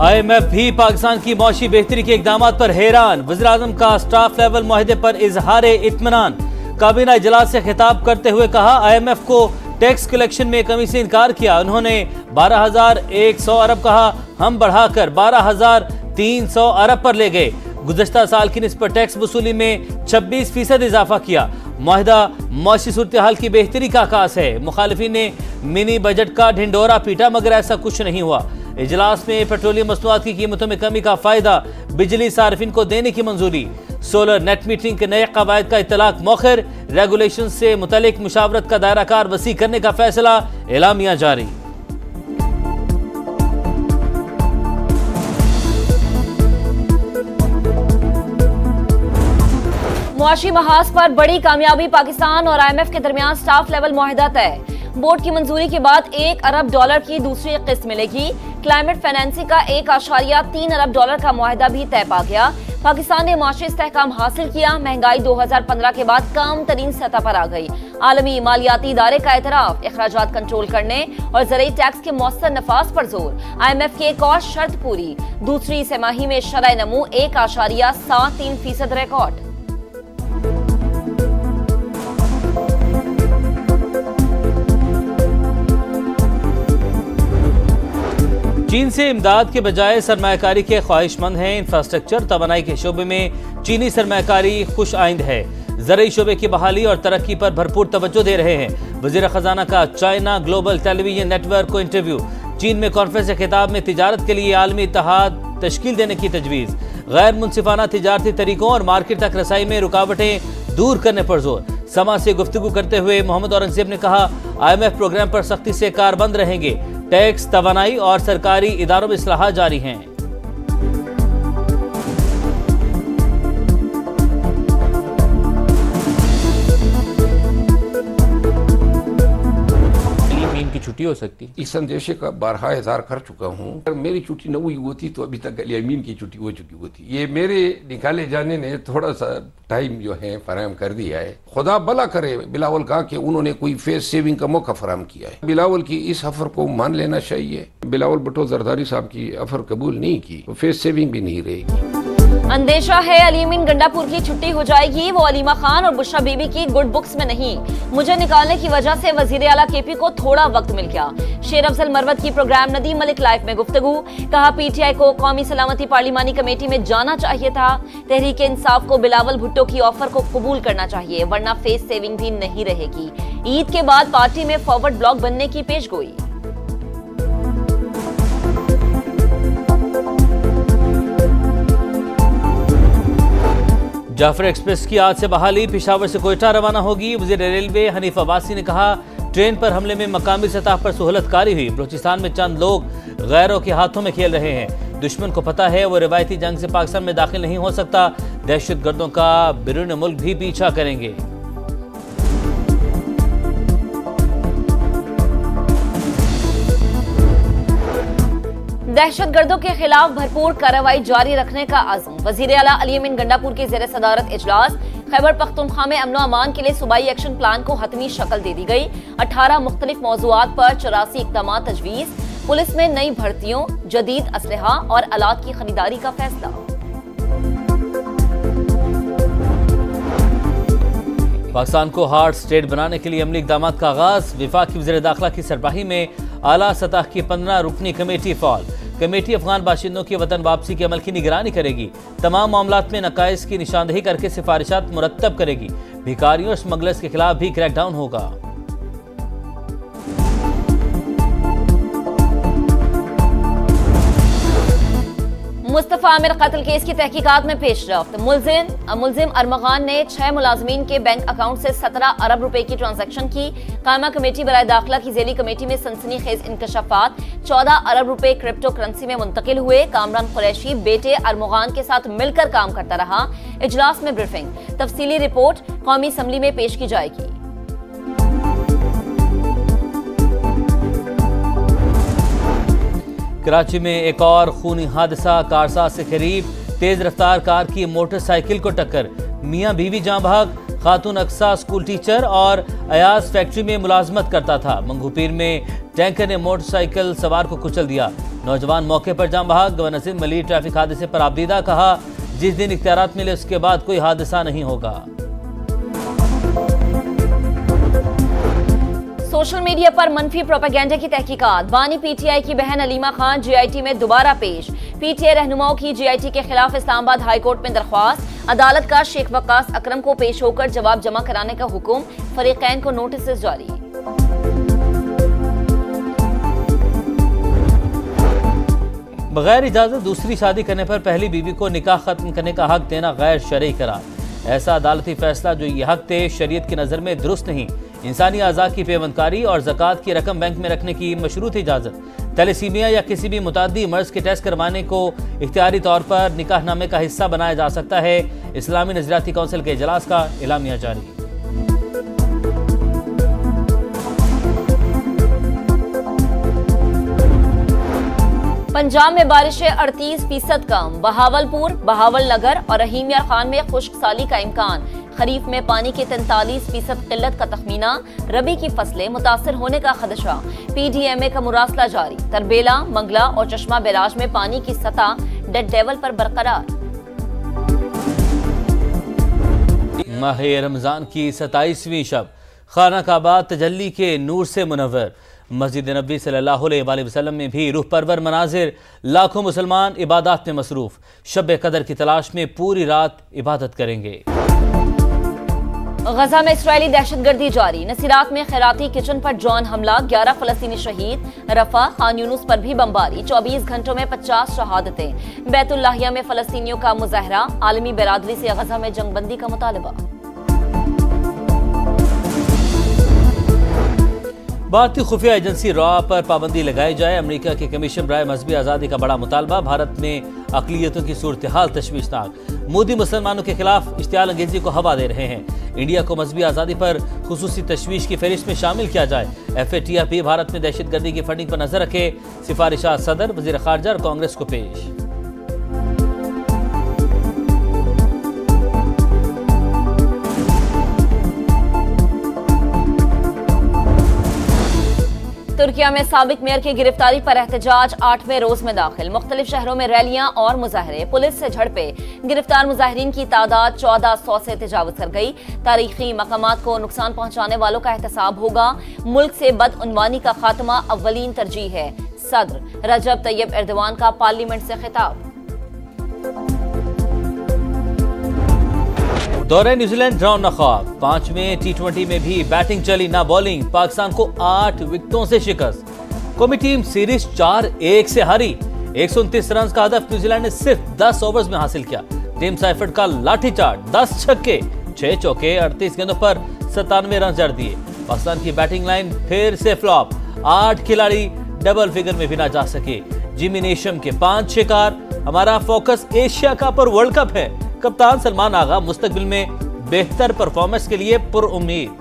IMF भी पाकिस्तान की मौशी बेहतरी के इकदाम पर हैरान। वज़ीर-ए-आज़म का स्टाफ लेवल मुआहदे पर इजहार इत्मीनान। काबीना इजलास से खिताब करते हुए कहा, IMF को टैक्स कलेक्शन में कमी से इनकार किया। उन्होंने 12,100 अरब कहा, हम बढ़ाकर 12,300 अरब पर ले गए। गुज़श्ता साल की निस्बत टैक्स वसूली में 26% इजाफा किया। मुआहदा मौशी सूरत हाल की बेहतरी का आकाश है। मुखालिफिन ने मिनी बजट का ढिंडोरा पीटा, मगर ऐसा कुछ नहीं हुआ। इजलास में पेट्रोलियम मसनूआत की कीमतों में कमी का फायदा बिजली सार्फिन को देने की मंजूरी। सोलर नेट मीटरिंग के नए कवायद का इतलाक मौखर। रेगुलेशन से मुतल्लिक मुशावरत का दायरा कार वसी करने का फैसला। एलामिया जारी। मुआशी महाज पर बड़ी कामयाबी। पाकिस्तान और IMF के दरमियान स्टाफ लेवल मुआहदा तय। बोर्ड की मंजूरी के बाद $1 अरब की दूसरी किस्त मिलेगी। क्लाइमेट फाइनेंसिंग का $1.3 अरब का मुआहदा भी तय पा गया। पाकिस्तान ने मुआशी इस्तेहकाम हासिल किया। महंगाई 2015 के बाद कम तरीन सतह पर आ गई। आलमी मालियाती इदारे का एतराफ। अखराजात कंट्रोल करने और ज़रूरी टैक्स के मौसर नफाज पर जोर। IMF की एक और शर्त पूरी। दूसरी तिमाही में शरह नमू 1.73% रिकॉर्ड। चीन से इमदाद के बजाय सरमायाकारी के ख्वाहिशमंद हैं। इंफ्रास्ट्रक्चर तवानाई के शोबे में चीनी सरमायाकारी खुश आइंद है। ज़रूरी शोबे की बहाली और तरक्की पर भरपूर तवज्जो दे रहे हैं। वज़ीर खजाना का चाइना ग्लोबल टेलीविजन नेटवर्क को इंटरव्यू। चीन में कॉन्फ्रेंस के खिताब में तिजारत के लिए आलमी इत्तेहाद तश्कील देने की तजवीज़। गैर मुनसिफाना तिजारती तरीकों और मार्केट तक रसाई में रुकावटें दूर करने पर जोर। समा से गुफ्तगू करते हुए मोहम्मद औरंगजेब ने कहा, IMF प्रोग्राम पर सख्ती से कारबंद रहेंगे। टैक्स, तवानाई और सरकारी इदारों में इस्लाहात जारी हैं। की छुट्टी हो सकती। इस संदेशे का 12,000 कर चुका हूँ। अगर मेरी छुट्टी न हुई होती तो अभी तक अमीन की छुट्टी हो चुकी होती। ये मेरे निकाले जाने ने थोड़ा सा टाइम जो है फराहम कर दिया है। खुदा भला करे बिलावल कहा कि उन्होंने कोई फेस सेविंग का मौका फराहम किया है। बिलावल की इस ऑफर को मान लेना चाहिए। बिलावल भुट्टो जरदारी साहब की ऑफर कबूल नहीं की तो फेस सेविंग भी नहीं रहेगी। अंदेशा है अलीमीन गंडापुर की छुट्टी हो जाएगी। वो अलीमा खान और बुशरा बीबी की गुड बुक्स में नहीं। मुझे निकालने की वजह से वजीर आला KP को थोड़ा वक्त मिल गया। शेर अफजल मरवत की प्रोग्राम नदीम मलिक लाइफ में गुफ्तगू। कहा, PTI को कौमी सलामती पार्लिमानी कमेटी में जाना चाहिए था। तहरीक इंसाफ को बिलावल भुट्टो की ऑफर को कबूल करना चाहिए, वरना फेस सेविंग भी नहीं रहेगी। ईद के बाद पार्टी में फॉरवर्ड ब्लॉक बनने की पेशगोई। जाफर एक्सप्रेस की आज से बहाली। पेशावर से कोयटा रवाना होगी। वज़ीर रेलवे हनीफ अब्बासी ने कहा, ट्रेन पर हमले में मकामी सतह पर सहूलतकारी हुई। बलूचिस्तान में चंद लोग गैरों के हाथों में खेल रहे हैं। दुश्मन को पता है वो रिवायती जंग से पाकिस्तान में दाखिल नहीं हो सकता। दहशतगर्दों का बैरून मुल्क भी पीछा करेंगे। दहशतगर्दों के खिलाफ भरपूर कार्रवाई जारी रखने का आज़म। वज़ीर आला अलीमीन गंडापुर के ज़ेर सदारत इजलास। खैबर पख्तूनख्वा में अमनो अमान के लिए सूबाई एक्शन प्लान को हतमी शक्ल दे दी गई। 18 मुख्तलिफ मौज़ूआत पर 84 इक़दाम तजवीज़। पुलिस में नई भर्तियों, जदीद असलहा और आलात की खरीदारी का फैसला। पाकिस्तान को हार्ड स्टेट बनाने के लिए अमली इक़दाम का आगाज। वफाकी वज़ीर दाखिला की सरबराही में आला सतह की 15 रुकनी कमेटी फ़ाल। कमेटी अफगान बाशिंदों की वतन वापसी के अमल की निगरानी करेगी। तमाम मामलात में नकाइस की निशानदही करके सिफारिशात मुरत्तब करेगी। भिखारियों और स्मगलर्स के खिलाफ भी क्रैकडाउन होगा। मुस्तफा आमिर कत्ल केस की तहकीकात में पेशरफ्त। मुलजिम अरमगान ने 6 मुलाजमीन के बैंक अकाउंट से 17 अरब रुपए की ट्रांजैक्शन की। कायमा कमेटी बराए दाखिला की जेली कमेटी में सनसनीखेज इंकशाफात। 14 अरब रुपए क्रिप्टो करेंसी में मुंतकिल हुए। कामरान कुरैशी बेटे अरमगान के साथ मिलकर काम करता रहा। इजलास में ब्रीफिंग। तफसीली रिपोर्ट कौमी असम्बली में पेश की जाएगी। कराची में एक और खूनी हादसा। कारसाज से करीब तेज रफ्तार कार की मोटरसाइकिल को टक्कर। मियां बीवी जाँ भाग। खातून अक्सा स्कूल टीचर और अयाज फैक्ट्री में मुलाजमत करता था। मंगूपीर में टैंकर ने मोटरसाइकिल सवार को कुचल दिया। नौजवान मौके पर जान बहक। गवर्नर नसीम मलिक ट्रैफिक हादसे पर आपदीदा, कहा जिस दिन इख्तियारात मिले उसके बाद कोई हादसा नहीं होगा। सोशल मीडिया पर मनफी प्रोपेगेंडा की तहकीकात। बानी पीटीआई की बहन अलीमा खान जीआईटी में दोबारा पेश। पीटीआई रहनुमाओं की जीआईटी के खिलाफ इस्लामाबाद हाई कोर्ट में दरख्वास्त। अदालत का शेख वक्कास अकरम को पेश होकर जवाब जमा कराने का हुक्म। फरीकैन को नोटिस जारी। बगैर इजाजत दूसरी शादी करने पर पहली बीवी को निकाह खत्म करने का हक देना गैर शरई करार। ऐसा अदालती फैसला जो ये हक थे शरीयत की नज़र में दुरुस्त नहीं। इंसानी आज़ा की पेवंदकारी और ज़कात की रकम बैंक में रखने की मशरूत इजाज़त। तैलेसीमिया या किसी भी मुतादी मर्ज के टेस्ट करवाने को इख्तियारी तौर पर निकाहनामे का हिस्सा बनाया जा सकता है। इस्लामी नज़रियाती कौंसिल के इजलास का एलामिया जारी। पंजाब में बारिशें 38% कम। बहावलपुर, बहावल नगर और रहीम यार खान में खुश्क साली का इम्कान। खरीफ में पानी की 43% किल्लत का तखमीना। रबी की फसलें मुतासर होने का खदशा। पीडीएमए का मुरासला जारी। तरबेला, मंगला और चश्मा बैराज में पानी की सतह डेड लेवल पर बरकरार। माह रमजान की 27वीं शब खाना काबा तजल्ली के नूर से मुनव्वर। मस्जिद नबी सल्लल्लाहु अलैहि वसल्लम में भी रूह परवर मनाजिर। लाखों मुसलमान इबादत में मसरूफ। शब कदर की तलाश में पूरी रात इबादत करेंगे। गजा में इसराइली दहशतगर्दी जारी। नसीरात में खैराती किचन पर ड्रोन हमला। 11 फलस्तीनी शहीद। रफा, खान यूनुस पर भी बमबारी। 24 घंटों में 50 शहादतें। बैतुल्लाहिया में फलस्तीनियों का मुजाहरा। आलमी बरादरी से गजा में जंगबंदी का मुतालबा। भारतीय खुफिया एजेंसी रॉ पर पाबंदी लगाई जाए। अमेरिका के कमीशन बराए मजहबी आज़ादी का बड़ा मुतालबा। भारत में अक़लियतों की सूरत हाल तशवीशनाक। मोदी मुसलमानों के खिलाफ इश्तियाल अंगेजी को हवा दे रहे हैं। इंडिया को मजहबी आज़ादी पर खुसूसी तशवीश की फहरिस्त में शामिल किया जाए। FATF भारत में दहशतगर्दी की फंडिंग पर नजर रखे। सिफारिशात सदर, वज़ीर ख़ारजा और कांग्रेस को पेश। तुर्किया में साबिक मेयर की गिरफ्तारी पर एहतजाज 8वें रोज में दाखिल। मुख्तलिफ शहरों में रैलियां और मुजाहरे। पुलिस से झड़पे। गिरफ्तार मुजाहिरीन की तादाद 1400 से तजावुज कर गई। तारीखी मकामात को नुकसान पहुंचाने वालों का एहतसाब होगा। मुल्क से बदउनवानी का खात्मा अव्वलीन तरजीह है। सदर रजब तैयब एर्दवान का पार्लियामेंट से खिताब। दौरे न्यूजीलैंड ड्रॉन न ख्वाब। 5वें T20 में भी बैटिंग चली ना बॉलिंग। पाकिस्तान को 8 विकेटों से शिकस्त। कौमी टीम सीरीज 4-1 से हारी। 129 रन का हदफ न्यूजीलैंड ने सिर्फ 10 ओवर्स में हासिल किया। टीम साइफर्ड का लाठीचार्ज। 10 छक्के, 6 चौके, 38 गेंदों पर 97 रन जड़ दिए। पाकिस्तान की बैटिंग लाइन फिर से फ्लॉप। 8 खिलाड़ी डबल फिगर में भी ना जा सके। जिमी नेशम के 5 शिकार। हमारा फोकस एशिया कप और वर्ल्ड कप है। कप्तान सलमान आगा मुस्तकबिल में बेहतर परफॉर्मेंस के लिए पुरउम्मीद।